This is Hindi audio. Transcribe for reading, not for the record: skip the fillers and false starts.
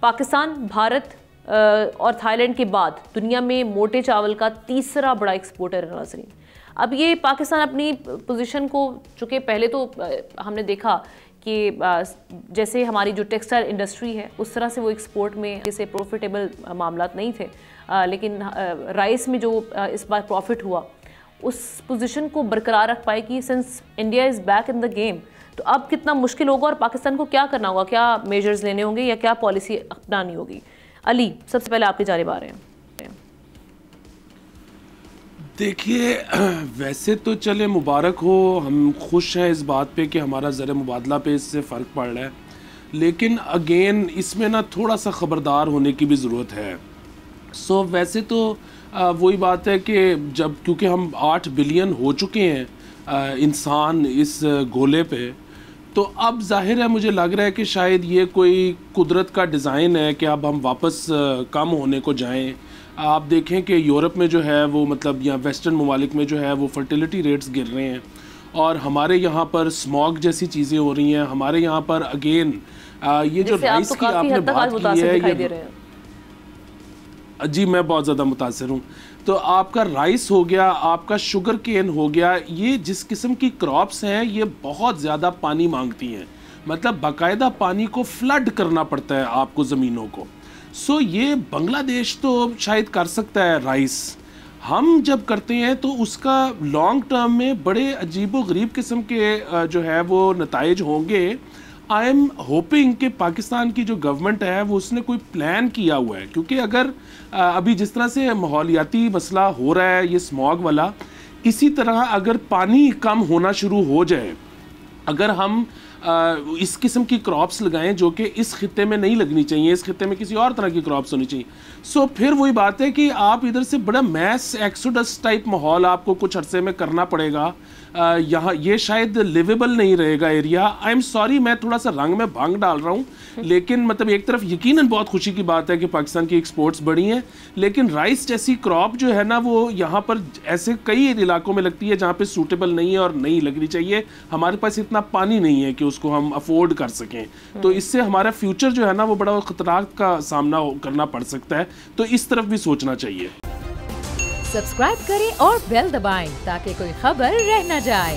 पाकिस्तान, भारत और थाईलैंड के बाद दुनिया में मोटे चावल का तीसरा बड़ा एक्सपोर्टर है नाज़रीन। अब ये पाकिस्तान अपनी पोजीशन को, चूँकि पहले तो हमने देखा कि जैसे हमारी जो टेक्सटाइल इंडस्ट्री है उस तरह से वो एक्सपोर्ट में जैसे प्रॉफिटेबल मामला नहीं थे, लेकिन राइस में जो इस बार प्रॉफिट हुआ उस पोजीशन को बरकरार रख पाए कि since India is back in the game. तो अब कितना मुश्किल होगा और पाकिस्तान को क्या करना होगा, क्या मेजर्स लेने होंगे या क्या पॉलिसी अपनानी होगी? अली, सबसे पहले आपकी जानिब आ रहे हैं। देखिए, वैसे तो चले मुबारक हो, हम खुश हैं इस बात पे कि हमारा ज़र मुबादला पे इससे फ़र्क पड़ रहा है, लेकिन अगेन इसमें ना थोड़ा सा ख़बरदार होने की भी ज़रूरत है। सो वैसे तो वही बात है कि जब क्योंकि हम 8 बिलियन हो चुके हैं इंसान इस गोले पे, तो अब जाहिर है मुझे लग रहा है कि शायद ये कोई कुदरत का डिज़ाइन है कि अब हम वापस कम होने को जाएं। आप देखें कि यूरोप में जो है वो मतलब या वेस्टर्न ममालिक में जो है वो फर्टिलिटी रेट्स गिर रहे हैं और हमारे यहाँ पर स्मॉग जैसी चीज़ें हो रही हैं। हमारे यहाँ पर अगेन ये जो राइस की आपने बात की है, जी मैं बहुत ज़्यादा मुतासिर हूँ। तो आपका राइस हो गया, आपका शुगर केन हो गया, ये जिस किस्म की क्रॉप्स हैं ये बहुत ज़्यादा पानी मांगती हैं, मतलब बाकायदा पानी को फ्लड करना पड़ता है आपको ज़मीनों को। सो ये बांग्लादेश तो शायद कर सकता है राइस, हम जब करते हैं तो उसका लॉन्ग टर्म में बड़े अजीबो गरीब किस्म के जो है वो नताइज होंगे। आई एम होपिंग कि पाकिस्तान की जो गवर्नमेंट है वो उसने कोई प्लान किया हुआ है, क्योंकि अगर अभी जिस तरह से माहौलियाती मसला हो रहा है ये स्मॉग वाला, इसी तरह अगर पानी कम होना शुरू हो जाए, अगर हम इस किस्म की क्रॉप्स लगाएं जो कि इस खित्ते में नहीं लगनी चाहिए, इस खित्ते में किसी और तरह की क्रॉप्स होनी चाहिए, सो फिर वही बात है कि आप इधर से बड़ा मैस एक्सोडस टाइप माहौल आपको कुछ अरसे में करना पड़ेगा। यहाँ ये शायद लिवेबल नहीं रहेगा एरिया। आई एम सॉरी, मैं थोड़ा सा रंग में भांग डाल रहा हूँ, लेकिन मतलब एक तरफ यकीनन बहुत खुशी की बात है कि पाकिस्तान की एक्सपोर्ट्स बढ़ी हैं, लेकिन राइस जैसी क्रॉप जो है ना वो यहाँ पर ऐसे कई इलाकों में लगती है जहाँ पे सूटेबल नहीं है और नहीं लगनी चाहिए। हमारे पास इतना पानी नहीं है कि उसको हम अफोर्ड कर सकें, तो इससे हमारा फ्यूचर जो है ना वो बड़ा खतरात का सामना करना पड़ सकता है, तो इस तरफ भी सोचना चाहिए। सब्सक्राइब करें और बेल दबाएं ताकि कोई खबर रह न जाए।